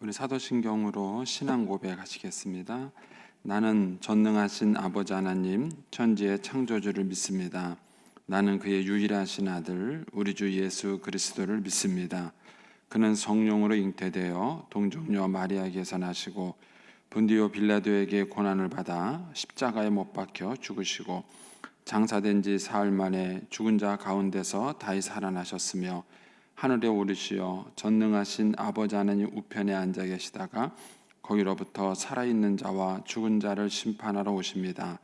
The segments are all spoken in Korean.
우리 사도신경으로 신앙 고백하시겠습니다. 나는 전능하신 아버지 하나님 천지의 창조주를 믿습니다. 나는 그의 유일하신 아들 우리 주 예수 그리스도를 믿습니다. 그는 성령으로 잉태되어 동정녀 마리아에게서 나시고 본디오 빌라도에게 고난을 받아 십자가에 못 박혀 죽으시고 장사된 지 사흘 만에 죽은 자 가운데서 다시 살아나셨으며 하늘에 오르시어 전능하신 아버지 하나님 우편에 앉아 계시다가 거기로부터 살아있는 자와 죽은 자를 심판하러 오십니다.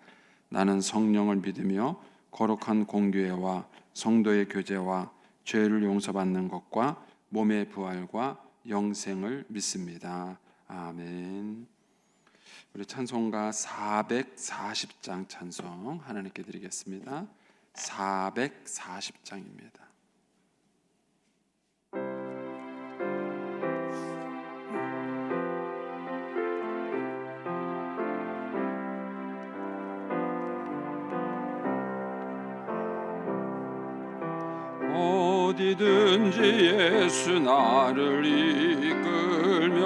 나는 성령을 믿으며 거룩한 공교회와 성도의 교제와 죄를 용서받는 것과 몸의 부활과 영생을 믿습니다. 아멘. 우리 찬송가 440장 찬송 하나님께 드리겠습니다. 440장입니다. 어디든지 예수 나를 이끌면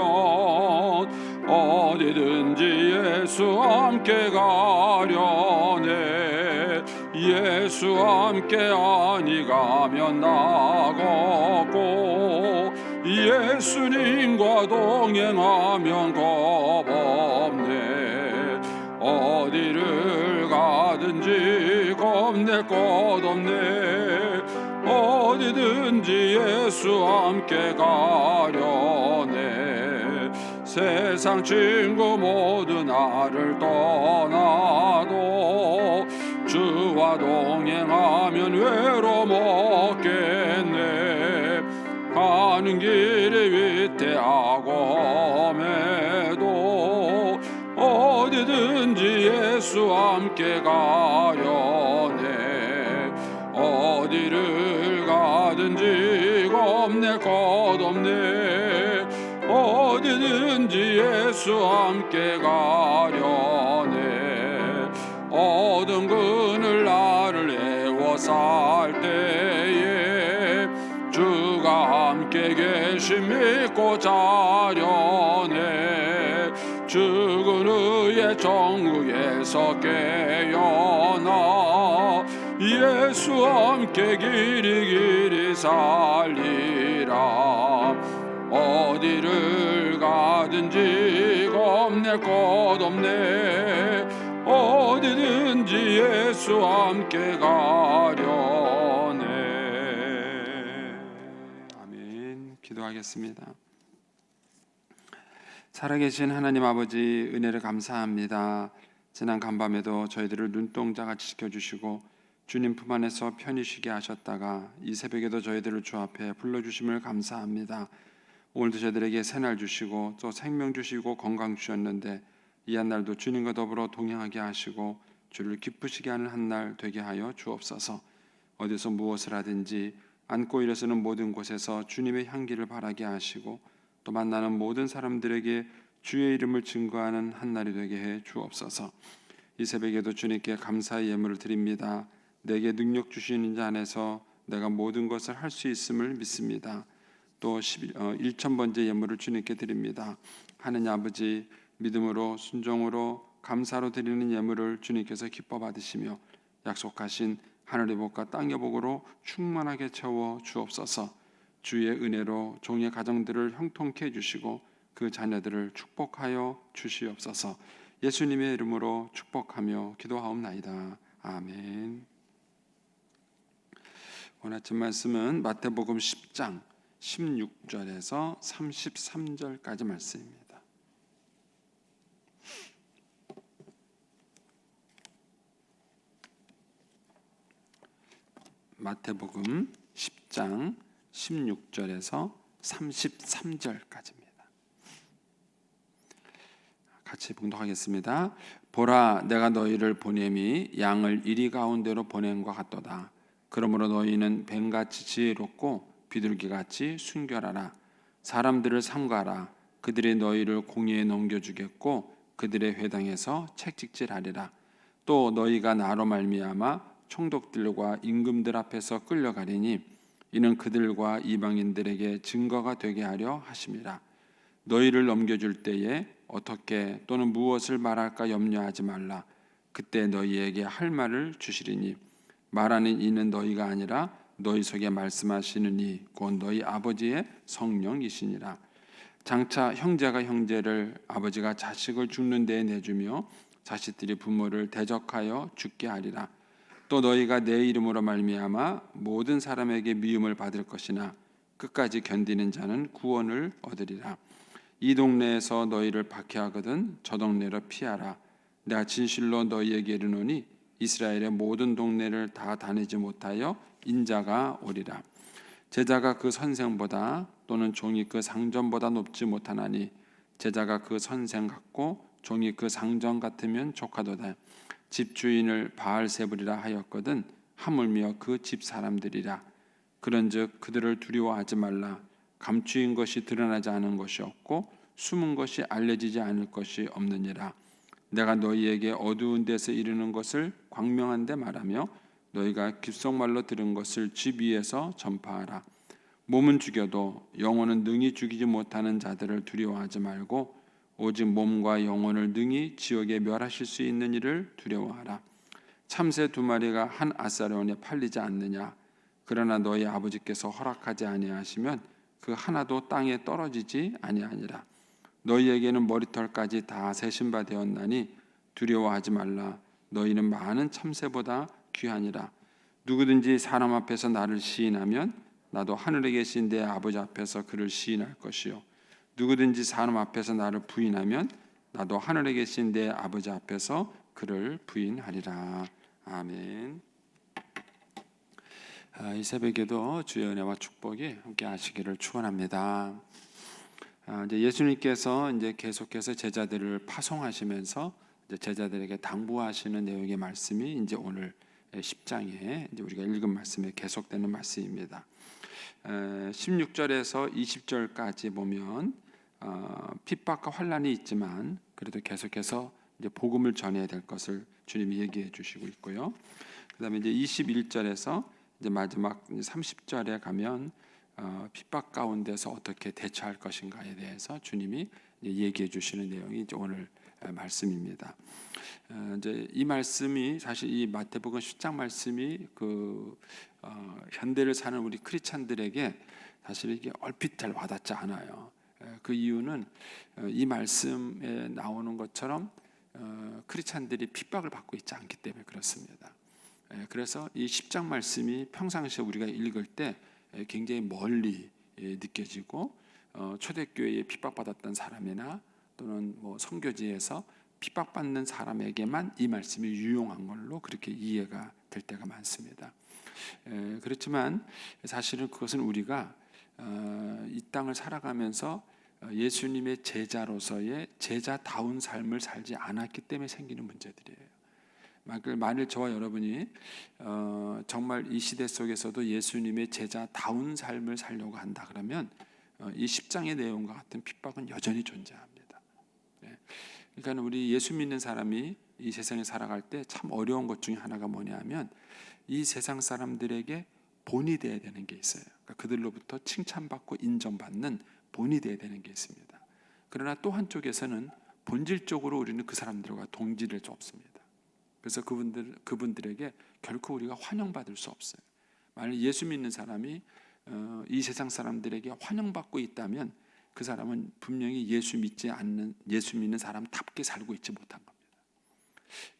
어디든지 예수 함께 가려네. 예수 함께 아니 가면 나겠고 예수님과 동행하면 겁없네. 어디를 가든지 겁낼 것 없네. 어디든지 예수 함께 가려네. 세상 친구 모두 나를 떠나도 주와 동행하면 외로움 없겠네. 가는 길이 위태하고 험해도 어디든지 예수 함께 가려네. 어디를 가든지 겁낼 것 없네. 어디든지 예수 함께 가려네. 어두운 그늘 나를 애워 살 때에 주가 함께 계심 믿고 자려네. 죽은 후에 정국에서 깨어나 예수 함께 길이 살리라. 어디를 가든지 겁낼 것 없네. 어디든지 예수 함께 가려네. 아멘. 기도하겠습니다. 살아계신 하나님 아버지, 은혜를 감사합니다. 지난 간밤에도 저희들을 눈동자같이 지켜주시고 주님 품 안에서 편히 쉬게 하셨다가 이 새벽에도 저희들을 주 앞에 불러주심을 감사합니다. 오늘도 저희들에게 새날 주시고 또 생명 주시고 건강 주셨는데 이 한날도 주님과 더불어 동행하게 하시고 주를 기쁘시게 하는 한날 되게 하여 주옵소서. 어디서 무엇을 하든지 앉고 일어서는 모든 곳에서 주님의 향기를 바라게 하시고 또 만나는 모든 사람들에게 주의 이름을 증거하는 한날이 되게 해 주옵소서. 이 새벽에도 주님께 감사의 예물을 드립니다. 내게 능력 주시는 자 안에서 내가 모든 것을 할 수 있음을 믿습니다. 또 1000번째 예물을 주님께 드립니다. 하느님 아버지, 믿음으로 순종으로 감사로 드리는 예물을 주님께서 기뻐 받으시며 약속하신 하늘의 복과 땅의 복으로 충만하게 채워 주옵소서. 주의 은혜로 종의 가정들을 형통케 해주시고 그 자녀들을 축복하여 주시옵소서. 예수님의 이름으로 축복하며 기도하옵나이다. 아멘. 오늘 아침 말씀은 마태복음 10장 16절에서 33절까지 말씀입니다. 마태복음 10장 16절에서 33절까지입니다. 같이 봉독하겠습니다. 보라, 내가 너희를 보냄이 양을 이리 가운데로 보냄과 같도다. 그러므로 너희는 뱀같이 지혜롭고 비둘기같이 순결하라. 사람들을 삼가라. 그들이 너희를 공의에 넘겨주겠고 그들의 회당에서 책찍질하리라. 또 너희가 나로 말미암아 총독들과 임금들 앞에서 끌려가리니 이는 그들과 이방인들에게 증거가 되게 하려 하심이라. 너희를 넘겨줄 때에 어떻게 또는 무엇을 말할까 염려하지 말라. 그때 너희에게 할 말을 주시리니 말하는 이는 너희가 아니라 너희 속에 말씀하시는 이 곧 너희 아버지의 성령이시니라. 장차 형제가 형제를 아버지가 자식을 죽는 데에 내주며 자식들이 부모를 대적하여 죽게 하리라. 또 너희가 내 이름으로 말미암아 모든 사람에게 미움을 받을 것이나 끝까지 견디는 자는 구원을 얻으리라. 이 동네에서 너희를 박해하거든 저 동네로 피하라. 내가 진실로 너희에게 이르노니 이스라엘의 모든 동네를 다 다니지 못하여 인자가 오리라. 제자가 그 선생보다 또는 종이 그 상전보다 높지 못하나니 제자가 그 선생 같고 종이 그 상전 같으면 족하도다. 집주인을 바알세불이라 하였거든 하물며 그 집 사람들이라. 그런즉 그들을 두려워하지 말라. 감추인 것이 드러나지 않은 것이 없고 숨은 것이 알려지지 않을 것이 없느니라. 내가 너희에게 어두운 데서 이르는 것을 광명한 데 말하며 너희가 귓속말로 들은 것을 집 위에서 전파하라. 몸은 죽여도 영혼은 능히 죽이지 못하는 자들을 두려워하지 말고 오직 몸과 영혼을 능히 지옥에 멸하실 수 있는 이를 두려워하라. 참새 2마리가 한 아사르온에 팔리지 않느냐. 그러나 너희 아버지께서 허락하지 아니하시면 그 하나도 땅에 떨어지지 아니하니라. 너희에게는 머리털까지 다 세신 바 되었나니 두려워하지 말라. 너희는 많은 참새보다 귀하니라. 누구든지 사람 앞에서 나를 시인하면 나도 하늘에 계신 내 아버지 앞에서 그를 시인할 것이요 누구든지 사람 앞에서 나를 부인하면 나도 하늘에 계신 내 아버지 앞에서 그를 부인하리라. 아멘. 이 새벽에도 주의 은혜와 축복이 함께 하시기를 축원합니다. 이제 예수님께서 이제 계속해서 제자들을 파송하시면서 이제 제자들에게 당부하시는 내용의 말씀이 이제 오늘 10장에 이제 우리가 읽은 말씀에 계속되는 말씀입니다. 16절에서 20절까지 보면 핍박과 환난이 있지만 그래도 계속해서 이제 복음을 전해야 될 것을 주님이 얘기해 주시고 있고요. 그다음에 이제 21절에서 이제 마지막 30절에 가면 핍박 가운데서 어떻게 대처할 것인가에 대해서 주님이 얘기해 주시는 내용이 이제 오늘 말씀입니다. 이제 이 말씀이 사실 이 마태복음 10장 말씀이 현대를 사는 우리 크리스찬들에게 사실 이게 얼핏 잘 와닿지 않아요. 그 이유는 이 말씀에 나오는 것처럼 크리스찬들이 핍박을 받고 있지 않기 때문에 그렇습니다. 그래서 이 10장 말씀이 평상시에 우리가 읽을 때 굉장히 멀리 느껴지고 초대교회에 핍박받았던 사람이나 또는 뭐 선교지에서 핍박받는 사람에게만 이 말씀이 유용한 걸로 그렇게 이해가 될 때가 많습니다. 그렇지만 사실은 그것은 우리가 이 땅을 살아가면서 예수님의 제자로서의 제자다운 삶을 살지 않았기 때문에 생기는 문제들이에요. 만일 저와 여러분이 정말 이 시대 속에서도 예수님의 제자다운 삶을 살려고 한다 그러면 이 10장의 내용과 같은 핍박은 여전히 존재합니다. 그러니까 우리 예수 믿는 사람이 이 세상에 살아갈 때 참 어려운 것 중에 하나가 뭐냐면 이 세상 사람들에게 본이 되어야 되는 게 있어요. 그러니까 그들로부터 칭찬받고 인정받는 본이 되어야 되는 게 있습니다. 그러나 또 한쪽에서는 본질적으로 우리는 그 사람들과 동질을 수 없습니다. 그래서 그분들에게 결코 우리가 환영받을 수 없어요. 만약 예수 믿는 사람이 이 세상 사람들에게 환영받고 있다면 그 사람은 분명히 예수 믿는 사람답게 살고 있지 못한 겁니다.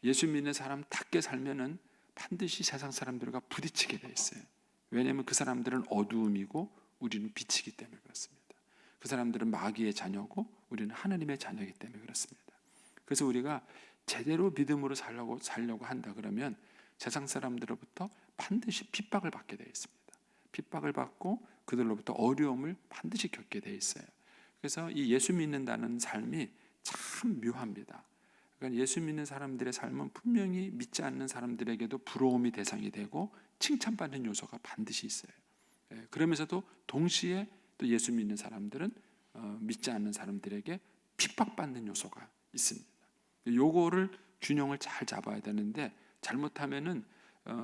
예수 믿는 사람답게 살면은 반드시 세상 사람들과 부딪히게 돼 있어요. 왜냐하면 그 사람들은 어두움이고 우리는 빛이기 때문에 그렇습니다. 그 사람들은 마귀의 자녀고 우리는 하나님의 자녀이기 때문에 그렇습니다. 그래서 우리가 제대로 믿음으로 살려고 한다 그러면 세상 사람들로부터 반드시 핍박을 받게 되어 있습니다. 핍박을 받고 그들로부터 어려움을 반드시 겪게 되어 있어요. 그래서 이 예수 믿는다는 삶이 참 묘합니다. 그러니까 예수 믿는 사람들의 삶은 분명히 믿지 않는 사람들에게도 부러움이 대상이 되고 칭찬받는 요소가 반드시 있어요. 그러면서도 동시에 또 예수 믿는 사람들은 믿지 않는 사람들에게 핍박받는 요소가 있습니다. 요거를 균형을 잘 잡아야 되는데 잘못하면은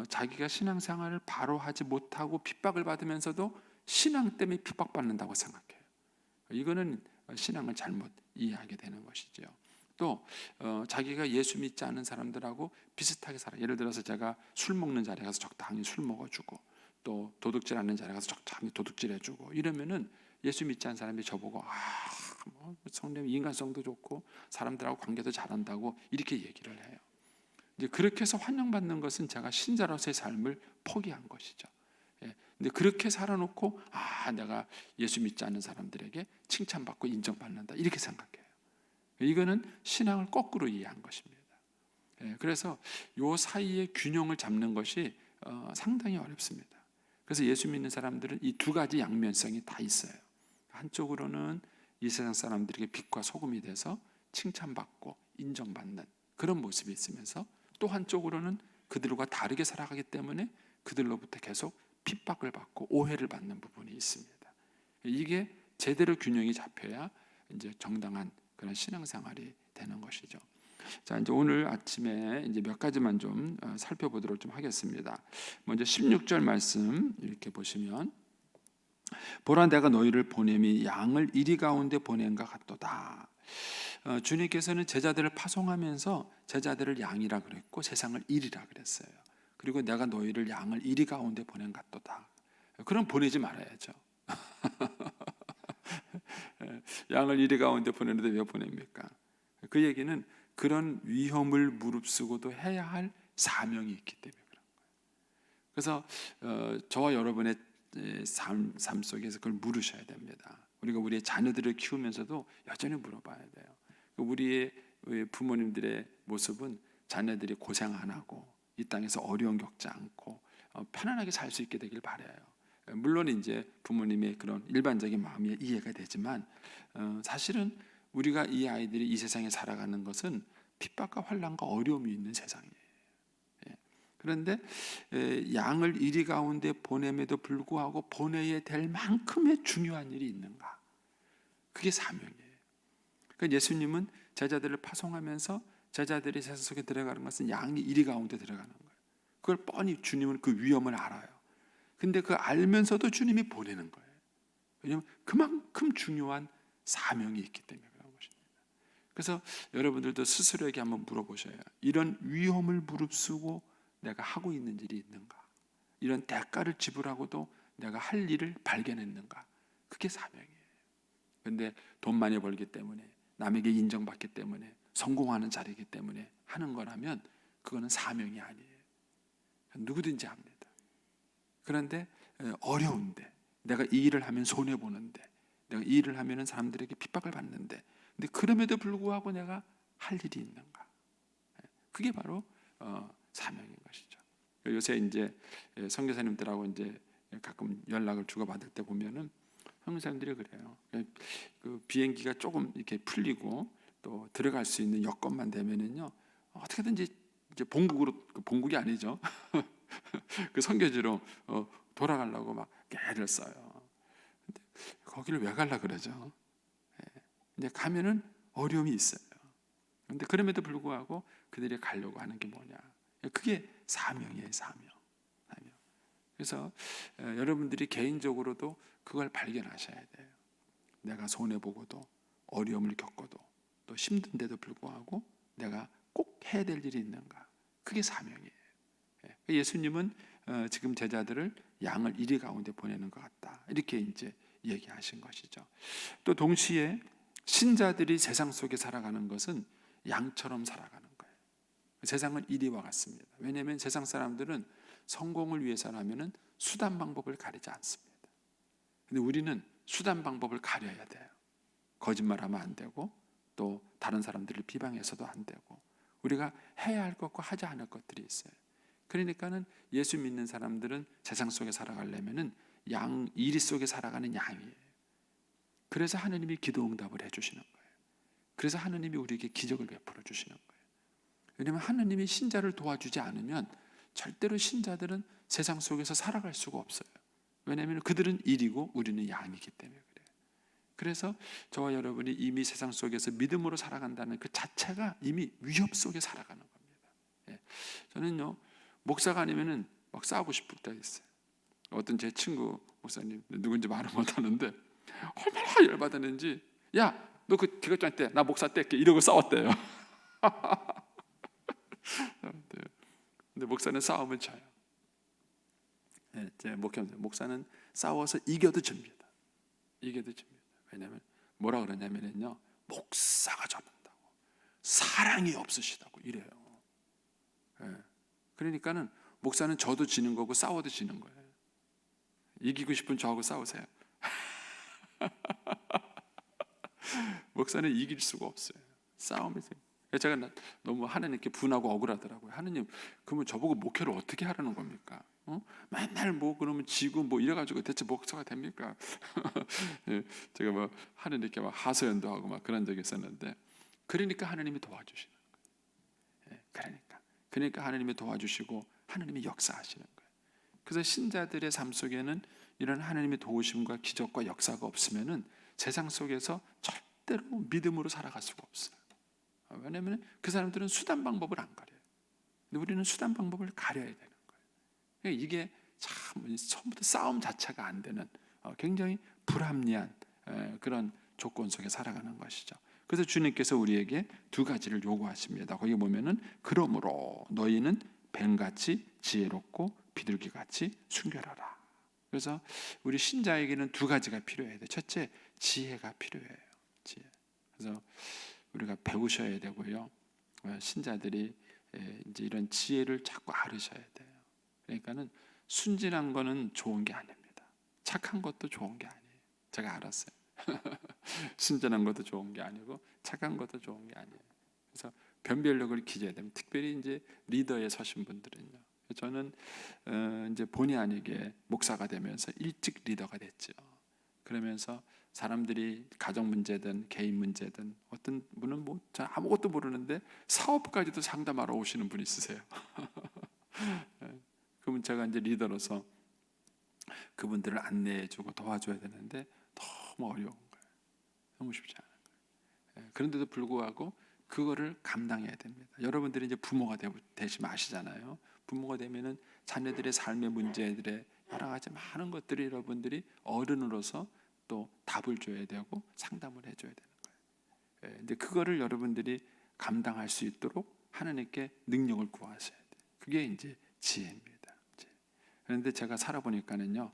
자기가 신앙생활을 바로 하지 못하고 핍박을 받으면서도 신앙 때문에 핍박받는다고 생각해요. 이거는 신앙을 잘못 이해하게 되는 것이죠. 또 자기가 예수 믿지 않은 사람들하고 비슷하게 살아. 예를 들어서 제가 술 먹는 자리에 가서 적당히 술 먹어주고, 또 도둑질 하는 자리에 가서 적당히 도둑질해주고, 이러면은 예수 믿지 않은 사람이 저보고 뭐 성령 인간성도 좋고 사람들하고 관계도 잘한다고 이렇게 얘기를 해요. 이제 그렇게 해서 환영받는 것은 제가 신자로서의 삶을 포기한 것이죠. 근데 그렇게 살아놓고 내가 예수 믿지 않는 사람들에게 칭찬받고 인정받는다 이렇게 생각해요. 이거는 신앙을 거꾸로 이해한 것입니다. 그래서 요 사이의 균형을 잡는 것이 상당히 어렵습니다. 그래서 예수 믿는 사람들은 이 두 가지 양면성이 다 있어요. 한쪽으로는 이 세상 사람들에게 빛과 소금이 돼서 칭찬받고 인정받는 그런 모습이 있으면서, 또 한쪽으로는 그들과 다르게 살아가기 때문에 그들로부터 계속 핍박을 받고 오해를 받는 부분이 있습니다. 이게 제대로 균형이 잡혀야 이제 정당한 그런 신앙생활이 되는 것이죠. 자, 이제 오늘 아침에 이제 몇 가지만 좀 살펴보도록 좀 하겠습니다. 먼저 16절 말씀 이렇게 보시면, 보라 내가 너희를 보냄이 양을 이리 가운데 보낸 것 같도다. 주님께서는 제자들을 파송하면서 제자들을 양이라 그랬고 세상을 이리라 그랬어요. 그리고 내가 너희를 양을 이리 가운데 보낸 것 같도다. 그럼 보내지 말아야죠. 양을 이리 가운데 보내는데 왜 보냅니까? 그 얘기는 그런 위험을 무릅쓰고도 해야 할 사명이 있기 때문에 그런 거예요. 그래서 저와 여러분의 삶 속에서 그걸 물으셔야 됩니다. 우리가 우리의 자녀들을 키우면서도 여전히 물어봐야 돼요. 우리의 부모님들의 모습은 자녀들이 고생 안 하고 이 땅에서 어려움 겪지 않고 편안하게 살 수 있게 되길 바라요. 물론 이제 부모님의 그런 일반적인 마음이 이해가 되지만 사실은 우리가 이 아이들이 이 세상에 살아가는 것은 핍박과 환난과 어려움이 있는 세상이에요. 그런데 양을 이리 가운데 보냄에도 불구하고 보내야 될 만큼의 중요한 일이 있는가? 그게 사명이에요. 그러니까 예수님은 제자들을 파송하면서 제자들이 세상 속에 들어가는 것은 양이 이리 가운데 들어가는 거예요. 그걸 뻔히 주님은 그 위험을 알아요. 근데 그 알면서도 주님이 보내는 거예요. 왜냐하면 그만큼 중요한 사명이 있기 때문에 그런 것입니다. 그래서 여러분들도 스스로에게 한번 물어보셔야, 이런 위험을 무릅쓰고 내가 하고 있는 일이 있는가? 이런 대가를 지불하고도 내가 할 일을 발견했는가? 그게 사명이에요. 그런데 돈 많이 벌기 때문에, 남에게 인정받기 때문에, 성공하는 자리이기 때문에 하는 거라면 그거는 사명이 아니에요. 누구든지 합니다. 그런데 어려운데, 내가 이 일을 하면 손해보는데, 내가 이 일을 하면 사람들에게 핍박을 받는데, 근데 그럼에도 불구하고 내가 할 일이 있는가? 그게 바로 사명인 것이죠. 요새 이제 선교사님들하고 이제 가끔 연락을 주고받을 때 보면은 선교사님들이 그래요. 그 비행기가 조금 이렇게 풀리고 또 들어갈 수 있는 여건만 되면은요, 어떻게든지 이제 본국이 아니죠. 그 선교지로 돌아가려고 막 애를 써요. 근데 거기를 왜 가려 그러죠? 이제 가면은 어려움이 있어요. 그런데 그럼에도 불구하고 그들이 가려고 하는 게 뭐냐? 그게 사명이에요, 사명. 그래서 여러분들이 개인적으로도 그걸 발견하셔야 돼요. 내가 손해 보고도 어려움을 겪어도 또 힘든데도 불구하고 내가 꼭 해야 될 일이 있는가? 그게 사명이에요. 예수님은 지금 제자들을 양을 이리 가운데 보내는 것 같다, 이렇게 이제 얘기하신 것이죠. 또 동시에 신자들이 세상 속에 살아가는 것은 양처럼 살아가는 거예요. 세상은 이리와 같습니다. 왜냐하면 세상 사람들은 성공을 위해서라면은 수단 방법을 가리지 않습니다. 근데 우리는 수단 방법을 가려야 돼요. 거짓말하면 안 되고, 또 다른 사람들을 비방해서도 안 되고, 우리가 해야 할 것과 하지 않을 것들이 있어요. 그러니까는 예수 믿는 사람들은 세상 속에 살아가려면은 양 이리 속에 살아가는 양이에요. 그래서 하느님이 기도 응답을 해주시는 거예요. 그래서 하느님이 우리에게 기적을 베풀어 주시는 거예요. 왜냐하면 하느님이 신자를 도와주지 않으면 절대로 신자들은 세상 속에서 살아갈 수가 없어요. 왜냐하면 그들은 일이고 우리는 양이기 때문에 그래요. 그래서 저와 여러분이 이미 세상 속에서 믿음으로 살아간다는 그 자체가 이미 위협 속에 살아가는 겁니다. 저는요, 목사가 아니면은 막 싸우고 싶을 때가 있어요. 어떤 제 친구 목사님, 누군지 말을 못하는데 얼마나 열받았는지 야, 너 그 기관장 때 나 목사 뗄게 이러고 싸웠대요. 근데 목사는 싸우면 져요. 제 목사는 싸워서 이겨도 집니다. 이겨도 집니다. 왜냐하면 뭐라 그러냐면요, 목사가 접는다고 사랑이 없으시다고 이래요. 그러니까는 목사는 져도 지는 거고 싸워도 지는 거예요. 이기고 싶은 저하고 싸우세요. 목사는 이길 수가 없어요. 싸움에서. 제가 너무 하나님께 분하고 억울하더라고요. 하나님, 그러면 저보고 목회를 어떻게 하라는 겁니까? 맨날 뭐 그러면 지고 뭐 이래가지고 대체 목사가 됩니까? 제가 뭐 하나님께 막 하소연도 하고 막 그런 적이 있었는데, 그러니까 하나님이 도와주시는 거예요. 그러니까 하나님이 도와주시고 하나님이 역사하시는 거예요. 그래서 신자들의 삶 속에는 이런 하나님의 도우심과 기적과 역사가 없으면은 세상 속에서 절대로 믿음으로 살아갈 수가 없어요. 왜냐하면 그 사람들은 수단 방법을 안 가려요. 근데 우리는 수단 방법을 가려야 되는 거예요. 이게 참 처음부터 싸움 자체가 안 되는 굉장히 불합리한 그런 조건 속에 살아가는 것이죠. 그래서 주님께서 우리에게 두 가지를 요구하십니다. 거기 보면은 그러므로 너희는 뱀같이 지혜롭고 비둘기같이 순결하라. 그래서 우리 신자에게는 두 가지가 필요해야 돼. 첫째, 지혜가 필요해요. 지혜. 그래서 우리가 배우셔야 되고요. 신자들이 이제 이런 지혜를 자꾸 앓으셔야 돼요. 그러니까는 순진한 거는 좋은 게 아닙니다. 착한 것도 좋은 게 아니에요. 제가 알았어요. 순진한 것도 좋은 게 아니고 착한 것도 좋은 게 아니에요. 그래서 변별력을 기져야 됩니다. 특별히 이제 리더에 서신 분들은요. 저는 이제 본의 아니게 목사가 되면서 일찍 리더가 됐죠. 그러면서 사람들이 가정 문제든 개인 문제든 어떤 분은 뭐 아무것도 모르는데 사업까지도 상담하러 오시는 분이 있으세요. 그러면 제가 이제 리더로서 그분들을 안내해주고 도와줘야 되는데 너무 어려운 거예요. 너무 쉽지 않은 거예요. 그런데도 불구하고 그거를 감당해야 됩니다. 여러분들이 이제 부모가 되시면 아시잖아요. 부모가 되면은 자녀들의 삶의 문제들에 여러 가지 많은 것들이 여러분들이 어른으로서 또 답을 줘야 되고 상담을 해줘야 되는 거예요. 근데 그거를 여러분들이 감당할 수 있도록 하나님께 능력을 구하셔야 돼요. 그게 이제 지혜입니다. 그런데 제가 살아보니까는요,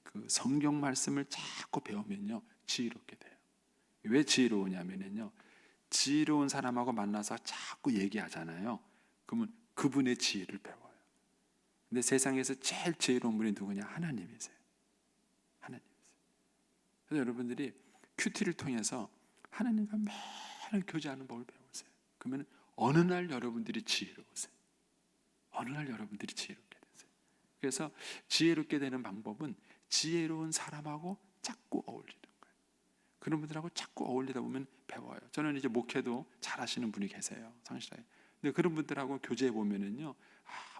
그 성경 말씀을 자꾸 배우면요 지혜롭게 돼요. 왜 지혜로우냐면요, 지혜로운 사람하고 만나서 자꾸 얘기하잖아요. 그러면 그분의 지혜를 배워요. 근데 세상에서 제일 지혜로운 분이 누구냐? 하나님이세요. 하나님이세요. 그래서 여러분들이 큐티를 통해서 하나님과 매일 교제하는 법을 배우세요. 그러면 어느 날 여러분들이 지혜로우세요. 어느 날 여러분들이 지혜롭게 되세요. 그래서 지혜롭게 되는 방법은 지혜로운 사람하고 자꾸 어울리는 거예요. 그런 분들하고 자꾸 어울리다 보면 배워요. 저는 이제 목회도 잘하시는 분이 계세요, 성실하게. 근데 그런 분들하고 교제해 보면은요,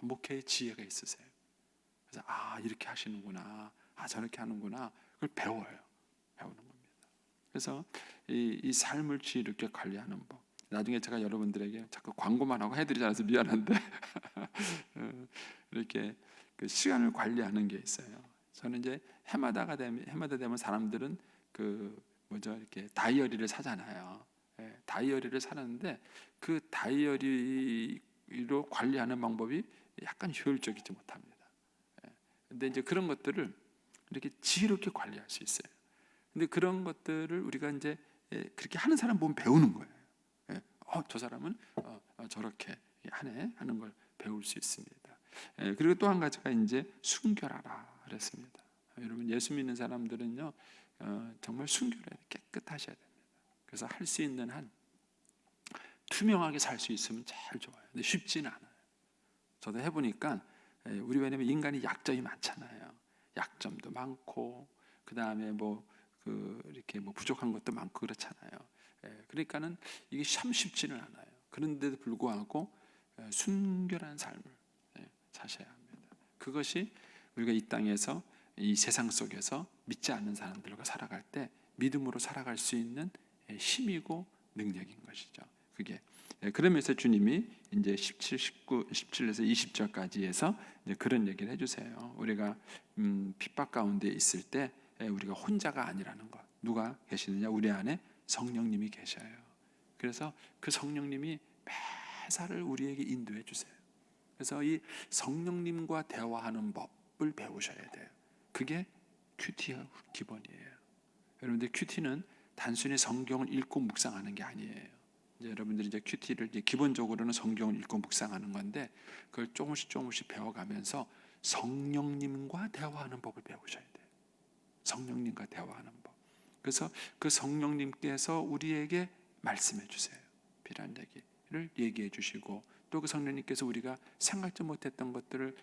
목회에 지혜가 있으세요. 그래서 이렇게 하시는구나, 저렇게 하는구나, 그걸 배워요. 배우는 겁니다. 그래서 이 삶을 지혜롭게 관리하는 법. 나중에 제가 여러분들에게 자꾸 광고만 하고 해드리지 않아서 미안한데 이렇게 그 시간을 관리하는 게 있어요. 저는 이제 해마다 되면 사람들은 이렇게 다이어리를 사잖아요. 다이어리를 사는데 그 다이어리로 관리하는 방법이 약간 효율적이지 못합니다. 근데 이제 그런 것들을 이렇게 지혜롭게 관리할 수 있어요. 근데 그런 것들을 우리가 이제 그렇게 하는 사람 보면 배우는 거예요. 저 사람은 저렇게 하네 하는 걸 배울 수 있습니다. 그리고 또 한 가지가 이제 순결하라 그랬습니다. 여러분, 예수 믿는 사람들은요, 정말 순결해야 깨끗하셔야 됩니다. 그래서 할 수 있는 한 투명하게 살 수 있으면 제일 좋아요. 근데 쉽지는 않아요. 저도 해보니까 우리 왜냐면 인간이 약점이 많잖아요. 약점도 많고 그 다음에 이렇게 부족한 것도 많고 그렇잖아요. 그러니까는 이게 참 쉽지는 않아요. 그런데도 불구하고 순결한 삶을 사셔야 합니다. 그것이 우리가 이 땅에서 이 세상 속에서 믿지 않는 사람들과 살아갈 때 믿음으로 살아갈 수 있는 힘이고 능력인 것이죠. 그게 그러면서 주님이 이제 17에서 20절까지 해서 이제 그런 얘기를 해주세요. 우리가 핍박 가운데 있을 때 우리가 혼자가 아니라는 것, 누가 계시느냐? 우리 안에 성령님이 계셔요. 그래서 그 성령님이 매사를 우리에게 인도해 주세요. 그래서 이 성령님과 대화하는 법을 배우셔야 돼요. 그게 큐티의 기본이에요. 여러분들 큐티는 단순히 성경을 읽고 묵상하는 게 아니에요. 이제 여러분들이 이제 큐티를 이제 기본적으로는 성경을 읽고 묵상하는 건데 그걸 조금씩 배워가면서 성령님과 대화하는 법을 배우셔야 돼요. 성령님과 대화하는 법. 그래서 그 성령님께서 우리에게 말씀해 주세요. 필요한 얘기를 얘기해 주시고 또 그 성령님께서 우리가 생각지 못했던 것들을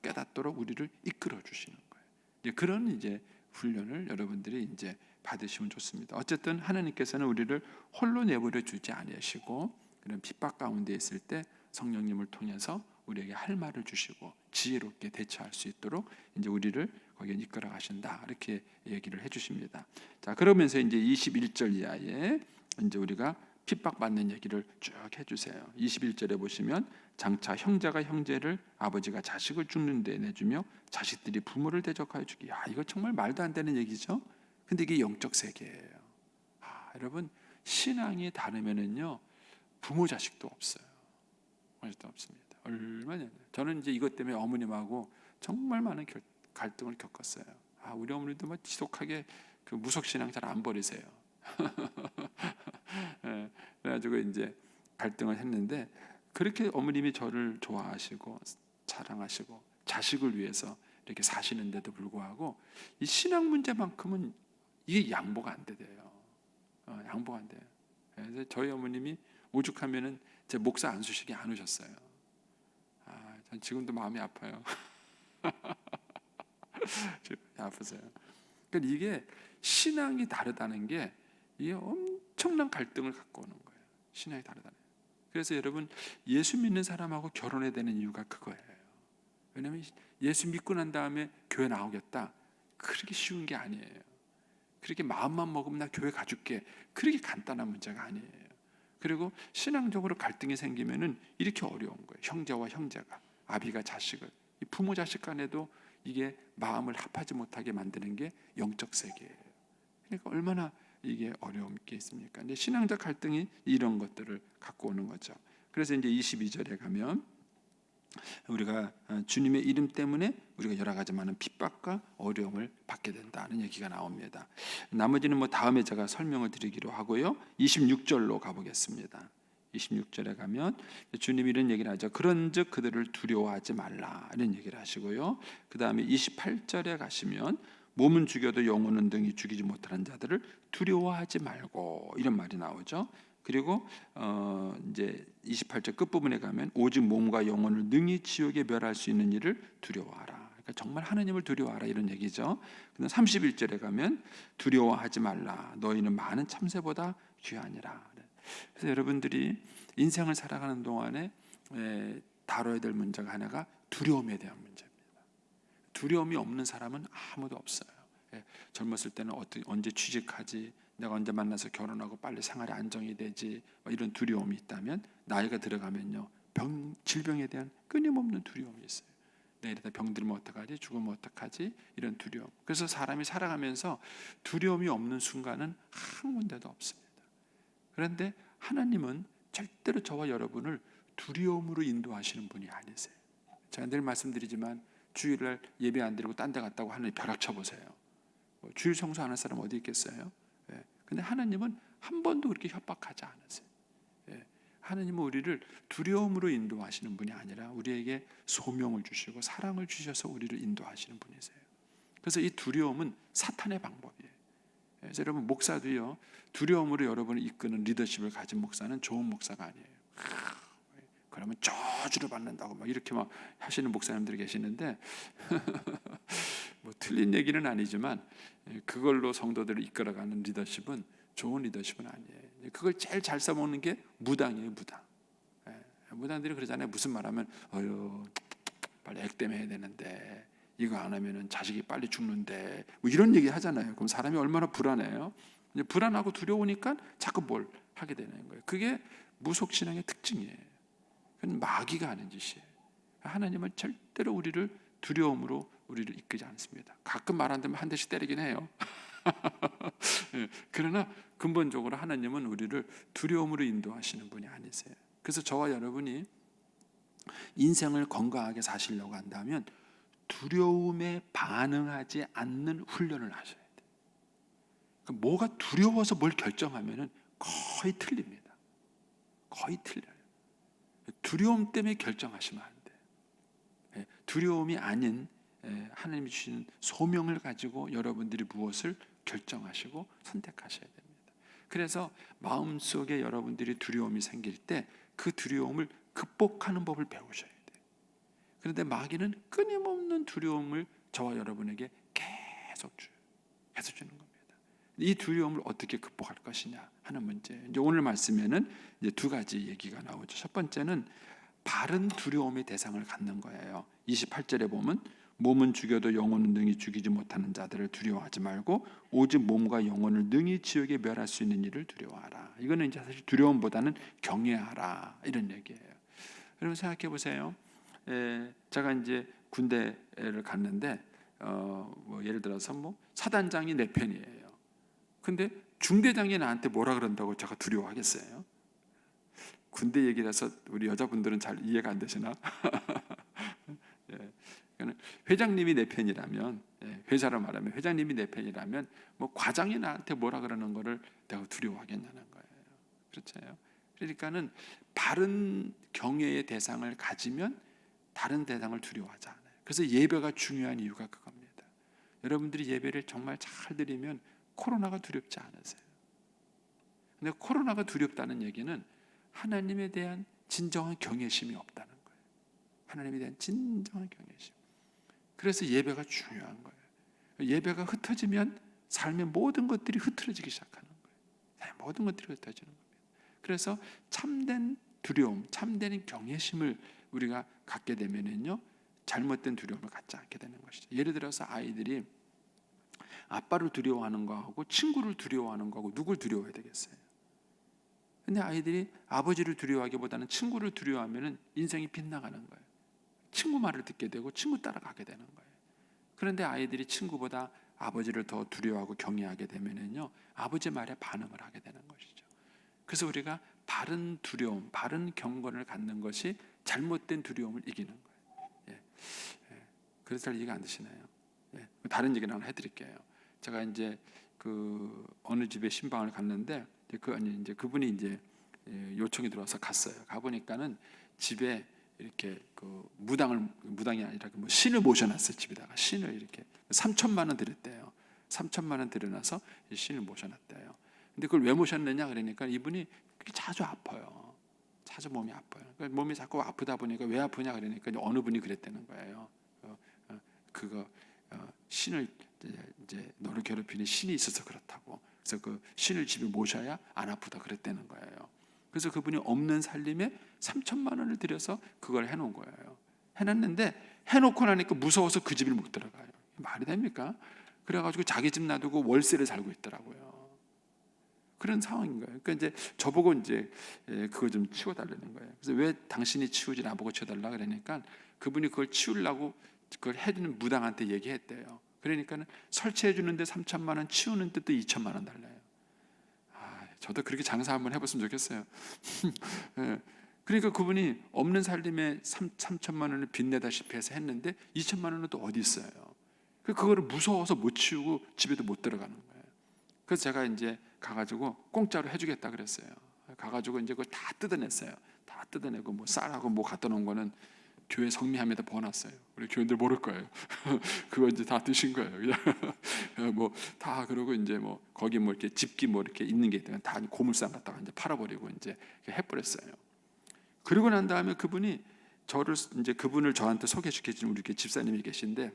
깨닫도록 우리를 이끌어 주시는 거예요. 이제 그런 이제 훈련을 여러분들이 이제 받으시면 좋습니다. 어쨌든 하나님께서는 우리를 홀로 내버려 주지 아니하시고 그런 핍박 가운데 있을 때 성령님을 통해서 우리에게 할 말을 주시고 지혜롭게 대처할 수 있도록 이제 우리를 거기에 이끌어 가신다. 이렇게 얘기를 해 주십니다. 자, 그러면서 이제 21절 이하에 이제 우리가 핍박받는 얘기를 쭉 해주세요. 21절에 보시면 장차 형제가 형제를 아버지가 자식을 죽는 데 내주며 자식들이 부모를 대적하여 주기. 이거 정말 말도 안 되는 얘기죠. 근데 이게 영적 세계예요. 여러분 신앙이 다르면은요 부모 자식도 없어요. 자식도 없습니다. 얼마나 저는 이제 이것 때문에 어머님하고 정말 많은 갈등을 겪었어요. 우리 어머니도 막 지독하게 그 무속 신앙 잘 안 버리세요. 그래가지고 이제 갈등을 했는데 그렇게 어머님이 저를 좋아하시고 사랑하시고 자식을 위해서 이렇게 사시는데도 불구하고 이 신앙 문제만큼은 이게 양보가 안 돼요. 양보가 안 돼요. 그래서 저희 어머님이 오죽하면은 제 목사 안수식에 안 오셨어요. 전 지금도 마음이 아파요. 아프세요. 그러니까 이게 신앙이 다르다는 게 이게 엄청난 갈등을 갖고 오는 거예요. 신앙이 다르다는. 그래서 여러분 예수 믿는 사람하고 결혼해야 되는 이유가 그거예요. 왜냐하면 예수 믿고 난 다음에 교회 나오겠다. 그렇게 쉬운 게 아니에요. 그렇게 마음만 먹으면 나 교회 가줄게. 그렇게 간단한 문제가 아니에요. 그리고 신앙적으로 갈등이 생기면은 이렇게 어려운 거예요. 형제와 형제가, 아비가 자식을, 부모 자식 간에도 이게 마음을 합하지 못하게 만드는 게 영적 세계예요. 그러니까 얼마나 이게 어려운 게 있습니까? 근데 신앙적 갈등이 이런 것들을 갖고 오는 거죠. 그래서 이제 22절에 가면 우리가 주님의 이름 때문에 우리가 여러 가지 많은 핍박과 어려움을 받게 된다는 얘기가 나옵니다. 나머지는 뭐 다음에 제가 설명을 드리기로 하고요. 26절로 가보겠습니다. 26절에 가면 주님이 이런 얘기를 하죠. 그런즉 그들을 두려워하지 말라 이런 얘기를 하시고요. 그 다음에 28절에 가시면 몸은 죽여도 영혼은 등이 죽이지 못하는 자들을 두려워하지 말고 이런 말이 나오죠. 그리고 이제 28절 끝부분에 가면 오직 몸과 영혼을 능히 지옥에 멸할 수 있는 일을 두려워하라. 그러니까 정말 하나님을 두려워하라 이런 얘기죠. 근데 31절에 가면 두려워하지 말라. 너희는 많은 참새보다 귀하니라. 그래서 여러분들이 인생을 살아가는 동안에 다뤄야 될 문제가 하나가 두려움에 대한 문제입니다. 두려움이 없는 사람은 아무도 없어요. 젊었을 때는 언제 취직하지, 내가 언제 만나서 결혼하고 빨리 생활이 안정이 되지, 이런 두려움이 있다면 나이가 들어가면요 질병에 대한 끊임없는 두려움이 있어요. 내일이다 병들면 어떡하지, 죽으면 어떡하지, 이런 두려움. 그래서 사람이 살아가면서 두려움이 없는 순간은 한 군데도 없습니다. 그런데 하나님은 절대로 저와 여러분을 두려움으로 인도하시는 분이 아니세요. 제가 늘 말씀드리지만 주일날 예배 안 드리고 딴 데 갔다고 하나님 벼락 쳐보세요. 주일 성수 안 할 사람 어디 있겠어요? 근데 하나님은 한 번도 그렇게 협박하지 않으세요. 하나님은 우리를 두려움으로 인도하시는 분이 아니라 우리에게 소명을 주시고 사랑을 주셔서 우리를 인도하시는 분이세요. 그래서 이 두려움은 사탄의 방법이에요. 그래서 여러분 목사도요 두려움으로 여러분을 이끄는 리더십을 가진 목사는 좋은 목사가 아니에요. 그러면 저주를 받는다고 막 이렇게 막 하시는 목사님들이 계시는데 뭐 틀린 얘기는 아니지만 그걸로 성도들을 이끌어가는 리더십은 좋은 리더십은 아니에요. 그걸 제일 잘 써먹는 게 무당이에요. 무당. 무당들이 그러잖아요. 무슨 말하면 빨리 액땜해야 되는데 이거 안 하면은 자식이 빨리 죽는데 뭐 이런 얘기 하잖아요. 그럼 사람이 얼마나 불안해요. 불안하고 두려우니까 자꾸 뭘 하게 되는 거예요. 그게 무속신앙의 특징이에요. 그건 마귀가 하는 짓이에요. 하나님은 절대로 우리를 두려움으로 우리를 이끌지 않습니다. 가끔 말 안 되면 한 대씩 때리긴 해요. 예, 그러나 근본적으로 하나님은 우리를 두려움으로 인도하시는 분이 아니세요. 그래서 저와 여러분이 인생을 건강하게 사시려고 한다면 두려움에 반응하지 않는 훈련을 하셔야 돼요. 뭐가 두려워서 뭘 결정하면 거의 틀립니다. 거의 틀려요. 두려움 때문에 결정하시면 안 돼요. 두려움이 아닌 하나님이 주시는 소명을 가지고 여러분들이 무엇을 결정하시고 선택하셔야 됩니다. 그래서 마음속에 여러분들이 두려움이 생길 때 그 두려움을 극복하는 법을 배우셔야 돼요. 그런데 마귀는 끊임없는 두려움을 저와 여러분에게 계속 줘요. 계속 주는 겁니다. 이 두려움을 어떻게 극복할 것이냐 하는 문제. 이제 오늘 말씀에는 이제 두 가지 얘기가 나오죠. 첫 번째는 바른 두려움의 대상을 갖는 거예요. 28절에 보면 몸은 죽여도 영혼은 능히 죽이지 못하는 자들을 두려워하지 말고 오직 몸과 영혼을 능히 지옥에 멸할 수 있는 일을 두려워하라. 이거는 이제 사실 두려움보다는 경외하라 이런 얘기예요. 여러분 생각해 보세요. 제가 이제 군대를 갔는데 뭐 예를 들어서 뭐 사단장이 내 편이에요. 근데 중대장이 나한테 뭐라 그런다고 제가 두려워하겠어요? 군대 얘기라서 우리 여자분들은 잘 이해가 안 되시나? 예, 회장님이 내 편이라면, 회사로 말하면 회장님이 내 편이라면 뭐 과장이 나한테 뭐라 그러는 거를 내가 두려워하겠냐는 거예요. 그렇죠? 그러니까는 바른 경외의 대상을 가지면 다른 대상을 두려워하지 않아요. 그래서 예배가 중요한 이유가 그겁니다. 여러분들이 예배를 정말 잘 드리면 코로나가 두렵지 않으세요? 근데 코로나가 두렵다는 얘기는 하나님에 대한 진정한 경외심이 없다는 거예요. 하나님에 대한 진정한 경외심. 그래서 예배가 중요한 거예요. 예배가 흩어지면 삶의 모든 것들이 흐트러지기 시작하는 거예요. 모든 것들이 흩어지는 겁니다. 그래서 참된 두려움, 참된 경외심을 우리가 갖게 되면은요, 잘못된 두려움을 갖지 않게 되는 것이죠. 예를 들어서 아이들이 아빠를 두려워하는 거하고 친구를 두려워하는 거하고 누굴 두려워해야 되겠어요? 근데 아이들이 아버지를 두려워하기보다는 친구를 두려워하면 인생이 빗나가는 거예요. 친구 말을 듣게 되고 친구 따라가게 되는 거예요. 그런데 아이들이 친구보다 아버지를 더 두려워하고 경외하게 되면은요, 아버지 말에 반응을 하게 되는 것이죠. 그래서 우리가 바른 두려움, 바른 경건을 갖는 것이 잘못된 두려움을 이기는 거예요. 그래서 잘 이해가 안 되시나요? 다른 얘기를 하나 해드릴게요. 제가 이제 그 어느 집에 신방을 갔는데 이제 그분이 이제 요청이 들어와서 갔어요. 가 보니까는 집에 이렇게 그 무당이 아니라 뭐 신을 모셔놨어요. 집에다가 신을 이렇게 3천만 원 들였대요. 3천만 원 들여놔서 신을 모셔놨대요. 근데 그걸 왜 모셨느냐 그러니까 이분이 자주 아파요. 자주 몸이 아파요. 그러니까 몸이 자꾸 아프다 보니까 왜 아프냐 그러니까 어느 분이 그랬다는 거예요. 신을 이제 너를 괴롭히는 신이 있어서 그렇다고. 그래서 그 신을 집에 모셔야 안 아프다 그랬다는 거예요. 그래서 그분이 없는 살림에 3천만 원을 들여서 그걸 해놓은 거예요. 해놨는데 해놓고 나니까 무서워서 그 집을 못 들어가요. 말이 됩니까? 그래가지고 자기 집 놔두고 월세를 살고 있더라고요. 그런 상황인 거예요. 그러니까 이제 저보고 이제 그거 좀 치워달라는 거예요. 그래서 왜 당신이 치우지 나보고 치워달라 그러니까 그분이 그걸 치우려고 그걸 해주는 무당한테 얘기했대요. 그러니까는 설치해 주는데 3천만 원, 치우는 데도 2천만 원 달라요. 저도 그렇게 장사 한번 해봤으면 좋겠어요. 그러니까 그분이 없는 살림에 3천만 원을 빚내다시피 해서 했는데 2천만 원은 또 어디 있어요? 그거를 무서워서 못 치우고 집에도 못 들어가는 거예요. 그래서 제가 이제 가가지고 공짜로 해주겠다 그랬어요. 가가지고 이제 그걸 다 뜯어냈어요. 다 뜯어내고 뭐 쌀하고 뭐 갖다 놓은 거는 교회 성미함에다 부어놨어요. 우리 교인들 모를 거예요. 그거 이제 다 드신 거예요. 그냥 뭐 다 그러고 이제 뭐 거기 뭐 이렇게 집기 뭐 이렇게 있는 게 있다면 다 고물상 갖다가 이제 팔아버리고 이제 해버렸어요. 그러고 난 다음에 그분이 이제 그분을 저한테 소개시켜 준 우리 집사님이 계신데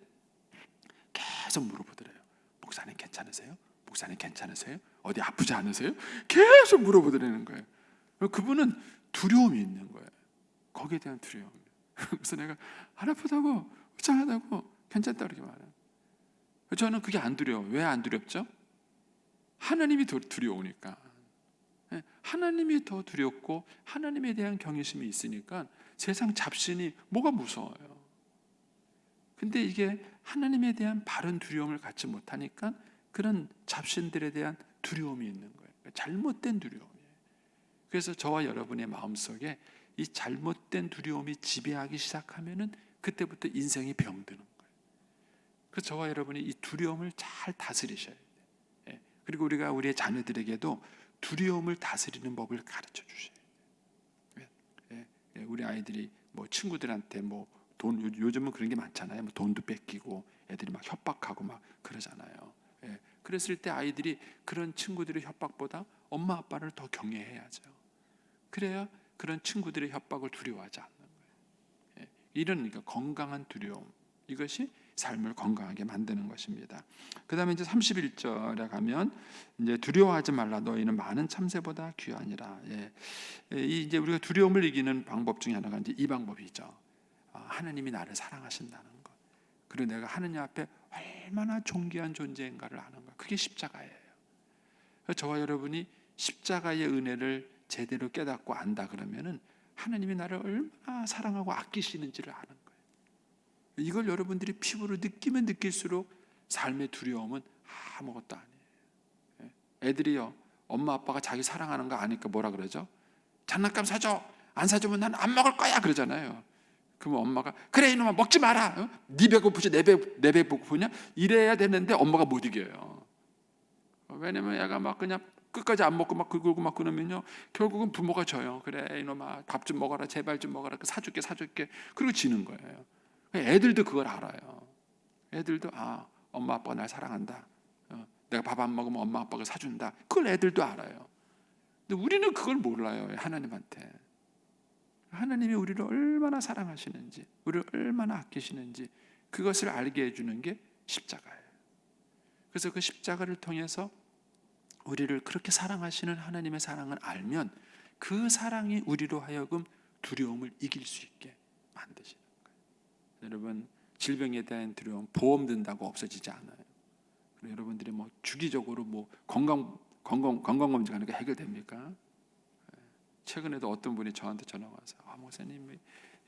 계속 물어보더래요. 목사님 괜찮으세요? 목사님 괜찮으세요? 어디 아프지 않으세요? 계속 물어보더라는 거예요. 그분은 두려움이 있는 거예요. 거기에 대한 두려움. 그래서 내가 안 아프다고, 이상하다고, 괜찮다고 이렇게 말해요. 저는 그게 안 두려워요. 왜 안 두렵죠? 하나님이 더 두려우니까. 하나님이 더 두렵고 하나님에 대한 경외심이 있으니까 세상 잡신이 뭐가 무서워요. 근데 이게 하나님에 대한 바른 두려움을 갖지 못하니까 그런 잡신들에 대한 두려움이 있는 거예요. 잘못된 두려움이에요. 그래서 저와 여러분의 마음속에 이 잘못된 두려움이 지배하기 시작하면은 그때부터 인생이 병드는 거예요. 그래서 저와 여러분이 이 두려움을 잘 다스리셔야 돼요. 예. 그리고 우리가 우리의 자녀들에게도 두려움을 다스리는 법을 가르쳐 주셔야 돼요. 예. 예. 우리 아이들이 뭐 친구들한테 뭐 돈, 요즘은 그런 게 많잖아요. 뭐 돈도 뺏기고 애들이 막 협박하고 막 그러잖아요. 예. 그랬을 때 아이들이 그런 친구들의 협박보다 엄마 아빠를 더 경외해야죠. 그래야 그런 친구들의 협박을 두려워하지 않는 거예요. 예. 이런 그러니까 건강한 두려움, 이것이 삶을 건강하게 만드는 것입니다. 그 다음에 이제 31절에 가면 이제 두려워하지 말라, 너희는 많은 참새보다 귀하니라. 예. 이제 우리가 두려움을 이기는 방법 중에 하나가 이제 이 방법이죠. 하나님이 나를 사랑하신다는 것. 그리고 내가 하느님 앞에 얼마나 존귀한 존재인가를 아는 것. 그게 십자가예요. 저와 여러분이 십자가의 은혜를 제대로 깨닫고 안다 그러면은 하나님이 나를 얼마나 사랑하고 아끼시는지를 아는 거예요. 이걸 여러분들이 피부로 느끼면 느낄수록 삶의 두려움은 아무것도 아니에요. 애들이요, 엄마 아빠가 자기 사랑하는 거 아니까 뭐라 그러죠? 장난감 사줘. 안 사주면 난 안 먹을 거야 그러잖아요. 그러면 엄마가 그래 이놈아 먹지 마라. 네 배고프지 내 배고프냐? 이래야 되는데 엄마가 못 이겨요. 왜냐면 얘가 막 그냥 끝까지 안 먹고 막 긁고 막 그러면요, 결국은 부모가 져요. 그래 이놈아 밥 좀 먹어라, 제발 좀 먹어라, 사줄게. 그리고 지는 거예요. 애들도 그걸 알아요. 애들도 엄마 아빠가 날 사랑한다. 내가 밥 안 먹으면 엄마 아빠가 사준다. 그걸 애들도 알아요. 근데 우리는 그걸 몰라요. 하나님한테. 하나님이 우리를 얼마나 사랑하시는지, 우리를 얼마나 아끼시는지 그것을 알게 해주는 게 십자가예요. 그래서 그 십자가를 통해서 우리를 그렇게 사랑하시는 하나님의 사랑을 알면 그 사랑이 우리로 하여금 두려움을 이길 수 있게 만드시는 거예요. 여러분, 질병에 대한 두려움 보험 든다고 없어지지 않아요. 그리고 여러분들이 뭐 주기적으로 뭐 건강검진 하는 게 해결됩니까? 최근에도 어떤 분이 저한테 전화 와서 목사님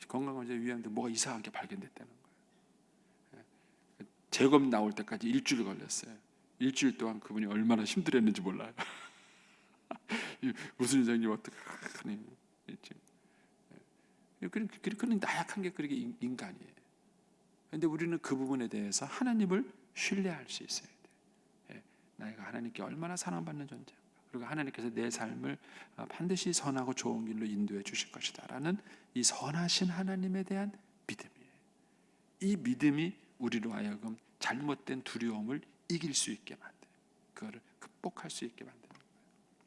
건강검진 위험한데 뭐가 이상하게 발견됐다는 거예요. 재검 나올 때까지 일주일 걸렸어요. 일주일 동안 그분이 얼마나 힘들었는지 몰라요. 무슨 이장님 어떡하니? 그런 나약한 게 그렇게 인간이에요. 그런데 우리는 그 부분에 대해서 하나님을 신뢰할 수 있어야 돼요. 내가 하나님께 얼마나 사랑받는 존재인가. 그리고 하나님께서 내 삶을 반드시 선하고 좋은 길로 인도해 주실 것이다 라는 이 선하신 하나님에 대한 믿음이에요. 이 믿음이 우리로 하여금 잘못된 두려움을 이길 수 있게 만들어요. 그거를 극복할 수 있게 만드는 거예요.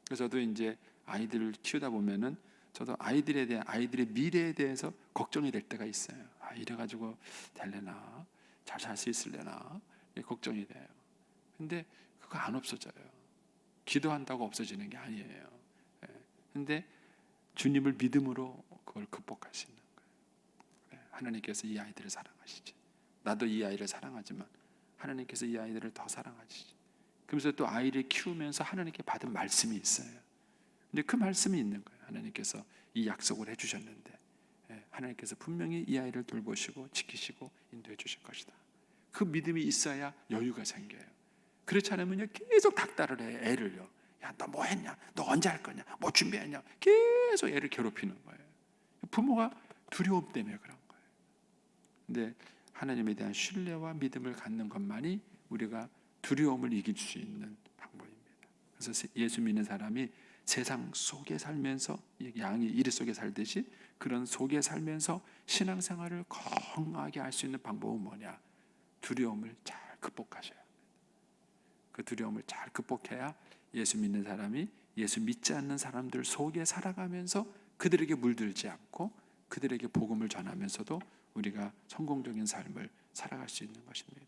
그래서 저도 이제 아이들을 키우다 보면은 저도 아이들의 미래에 대해서 걱정이 될 때가 있어요. 이래가지고 될래나, 잘 살 수 있을래나 걱정이 돼요. 근데 그거 안 없어져요. 기도한다고 없어지는 게 아니에요. 근데 주님을 믿음으로 그걸 극복할 수 있는 거예요. 하나님께서 이 아이들을 사랑하시지. 나도 이 아이를 사랑하지만 하나님께서 이 아이들을 더 사랑하시지. 그러면서 또 아이를 키우면서 하나님께 받은 말씀이 있어요. 근데 그 말씀이 있는 거예요. 하나님께서 이 약속을 해주셨는데 하나님께서 분명히 이 아이를 돌보시고 지키시고 인도해 주실 것이다. 그 믿음이 있어야 여유가 생겨요. 그렇지 않으면요 계속 닥달을 해. 애를요. 야, 너 뭐 했냐? 너 언제 할 거냐? 뭐 준비했냐? 계속 애를 괴롭히는 거예요. 부모가 두려움 때문에 그런 거예요. 근데 하나님에 대한 신뢰와 믿음을 갖는 것만이 우리가 두려움을 이길 수 있는 방법입니다. 그래서 예수 믿는 사람이 세상 속에 살면서 양이 이리 속에 살듯이 그런 속에 살면서 신앙생활을 건강하게 할 수 있는 방법은 뭐냐? 두려움을 잘 극복하셔야 합니다. 그 두려움을 잘 극복해야 예수 믿는 사람이 예수 믿지 않는 사람들 속에 살아가면서 그들에게 물들지 않고 그들에게 복음을 전하면서도 우리가 성공적인 삶을 살아갈 수 있는 것입니다.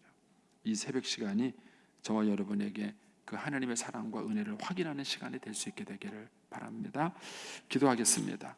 이 새벽 시간이 저와 여러분에게 그 하나님의 사랑과 은혜를 확인하는 시간이 될 수 있게 되기를 바랍니다. 기도하겠습니다.